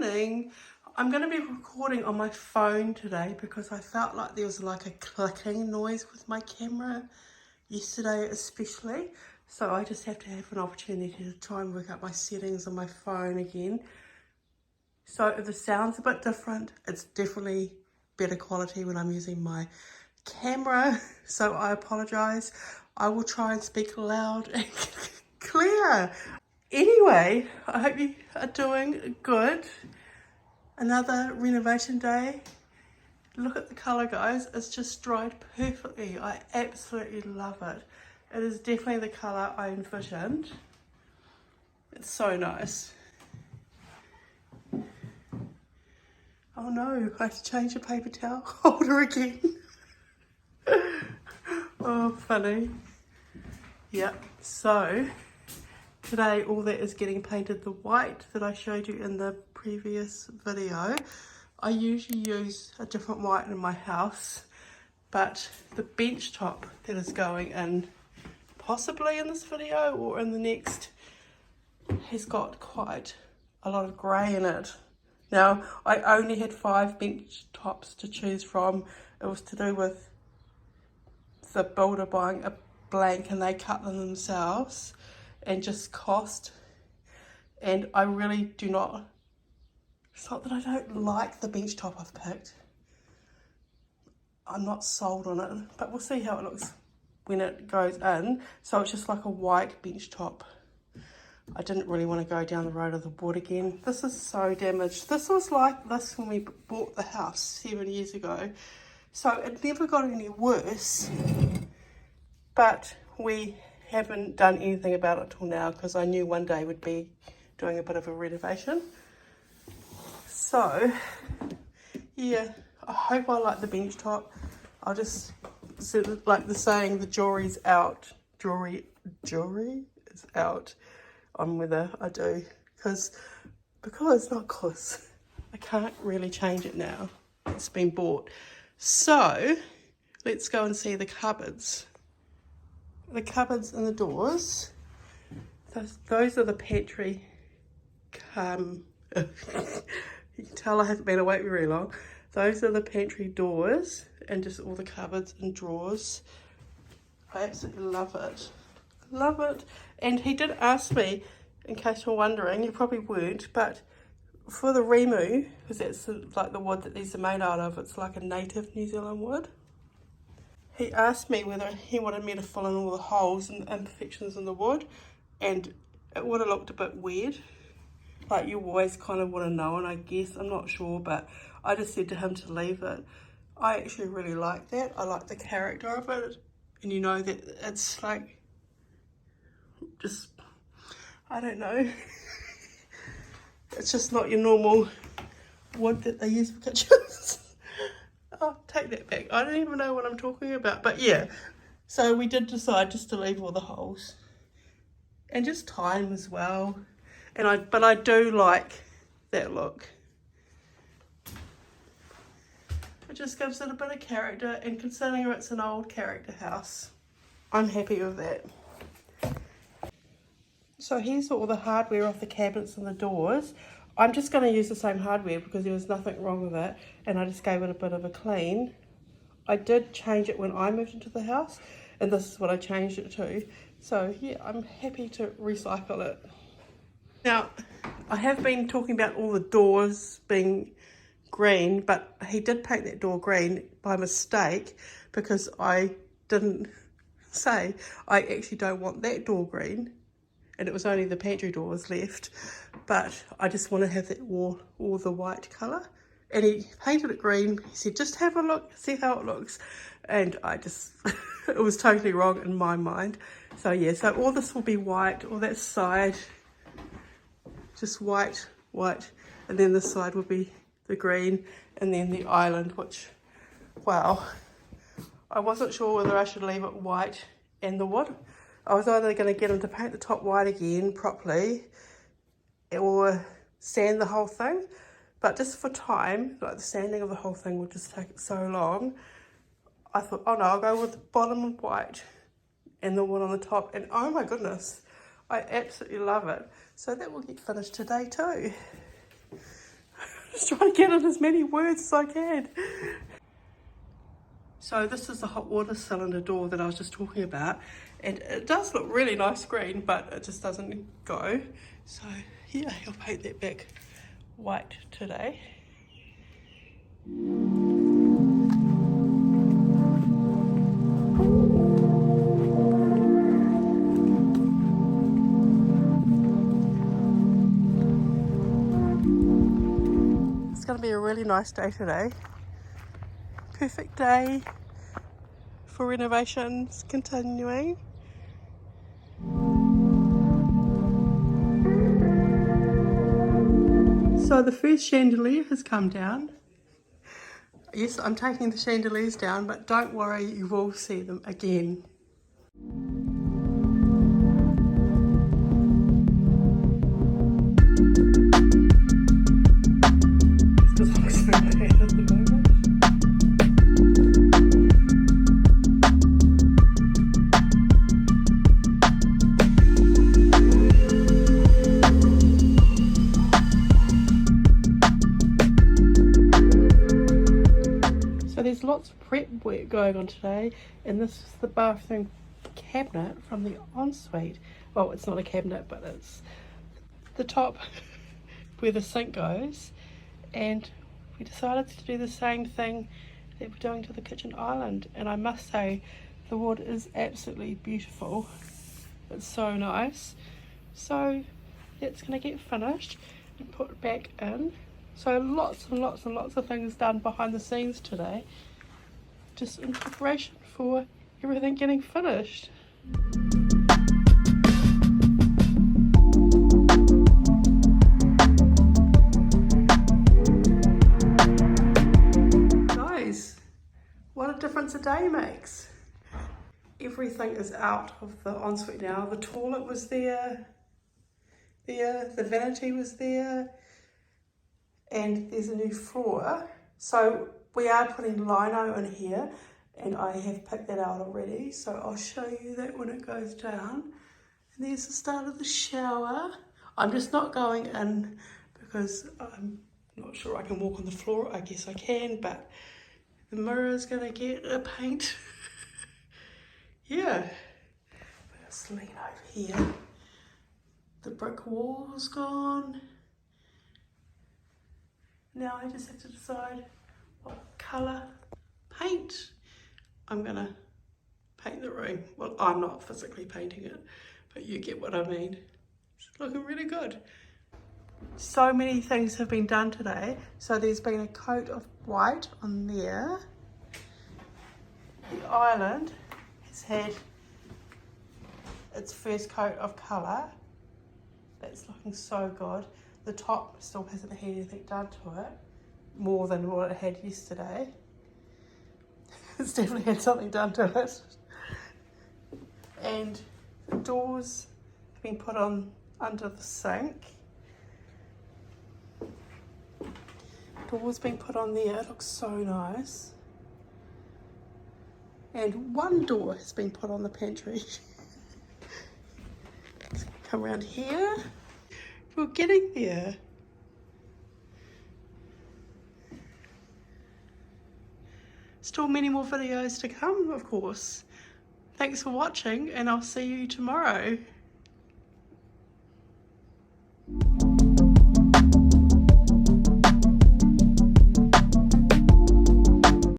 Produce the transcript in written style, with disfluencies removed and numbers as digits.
morning. I'm going to be recording on my phone today because I felt like there was like a clicking noise with my camera yesterday especially. So I just have to have an opportunity to try and work out my settings on my phone again. So if the sound's a bit different, it's definitely better quality when I'm using my camera. So I apologise. I will try and speak loud and clear. Anyway, I hope you are doing good. Another renovation day. Look at the colour, guys. It's just dried perfectly. I absolutely love it. It is definitely the colour I envisioned. It's so nice. Oh no, I have to change the paper towel holder again. Oh, funny. Yep, so today all that is getting painted the white that I showed you in the previous video. I usually use a different white in my house, but the bench top that is going in, possibly in this video or in the next, has got quite a lot of grey in it. Now, I only had 5 bench tops to choose from. It was to do with the builder buying a blank and they cut them themselves and just cost. And I really do not, it's not that I don't like the bench top I've picked. I'm not sold on it, but we'll see how it looks when it goes in. So it's just like a white bench top. I didn't really want to go down the road of the wood again. This is so damaged. This was like this when we bought the house 7 years ago. So it never got any worse, but we haven't done anything about it till now because I knew one day we'd be doing a bit of a renovation. So, yeah, I hope I like the bench top. I'll just, like the saying, the jury's out. Jury is out on whether I do. Because I can't really change it now. It's been bought. So, let's go and see the cupboards. The cupboards and the doors. Those are the pantry. You can tell I haven't been awake very long. Those are the pantry doors and just all the cupboards and drawers. I absolutely love it. Love it. And he did ask me, in case you're wondering, you probably weren't, but for the Remu, because that's like the wood that these are made out of, it's like a native New Zealand wood. He asked me whether he wanted me to fill in all the holes and imperfections in the wood, and it would have looked a bit weird. Like, you always kind of want to know, and I guess, I'm not sure, but I just said to him to leave it. I actually really like that. I like the character of it, and you know that it's like, just, I don't know. It's just not your normal wood that they use for kitchens. Oh, take that back. I don't even know what I'm talking about, but yeah. So we did decide just to leave all the holes. And just time as well. But I do like that look. It just gives it a bit of character, and considering it's an old character house, I'm happy with that. So here's all the hardware off the cabinets and the doors. I'm just going to use the same hardware because there was nothing wrong with it, and I just gave it a bit of a clean. I did change it when I moved into the house, and this is what I changed it to. So yeah, I'm happy to recycle it. Now, I have been talking about all the doors being green, but he did paint that door green by mistake because I didn't say I actually don't want that door green. And it was only the pantry doors left, but I just want to have that all the white colour. And he painted it green. He said, just have a look, see how it looks. And I just, it was totally wrong in my mind. So yeah, so all this will be white, all that side, just white, and then this side will be the green, and then the island, which, wow, I wasn't sure whether I should leave it white and the wood. I was either going to get him to paint the top white again properly or sand the whole thing, but just for time, like the sanding of the whole thing would just take so long, I thought, oh no, I'll go with the bottom of white and the one on the top, and oh my goodness, I absolutely love it. So that will get finished today too. Just trying to get in as many words as I can. So this is the hot water cylinder door that I was just talking about, and it does look really nice green, but it just doesn't go. So yeah, I'll paint that back white today. It's going to be a really nice day today. Perfect day for renovations continuing. So the first chandelier has come down. Yes, I'm taking the chandeliers down, but don't worry, you will see them again. This looks so bad at the moment. There's lots of prep work going on today, and this is the bathroom cabinet from the ensuite. Well, it's not a cabinet, but it's the top where the sink goes, and we decided to do the same thing that we're doing to the kitchen island, and I must say the wood is absolutely beautiful. It's so nice. So it's going to get finished and put back in. So lots and lots and lots of things done behind the scenes today, just in preparation for everything getting finished. Guys, what a difference a day makes. Everything is out of the ensuite now. The toilet was there, the vanity was there, and there's a new floor. So we are putting lino in here, and I have picked that out already, so I'll show you that when it goes down. And there's the start of the shower. I'm just not going in because I'm not sure I can walk on the floor. I guess I can, but the mirror is gonna get a paint. Yeah, let's lean over here. The brick wall's gone. Now I just have to decide what colour paint I'm gonna paint the room. Well, I'm not physically painting it, but you get what I mean. It's looking really good. So many things have been done today. So there's been a coat of white on there. The island has had its first coat of colour. That's looking so good. The top still hasn't had anything done to it, more than what it had yesterday. It's definitely had something done to it. And the doors have been put on under the sink. Door's been put on there, it looks so nice. And one door has been put on the pantry. Come around here. We're getting there. Still many more videos to come, of course. Thanks for watching, and I'll see you tomorrow.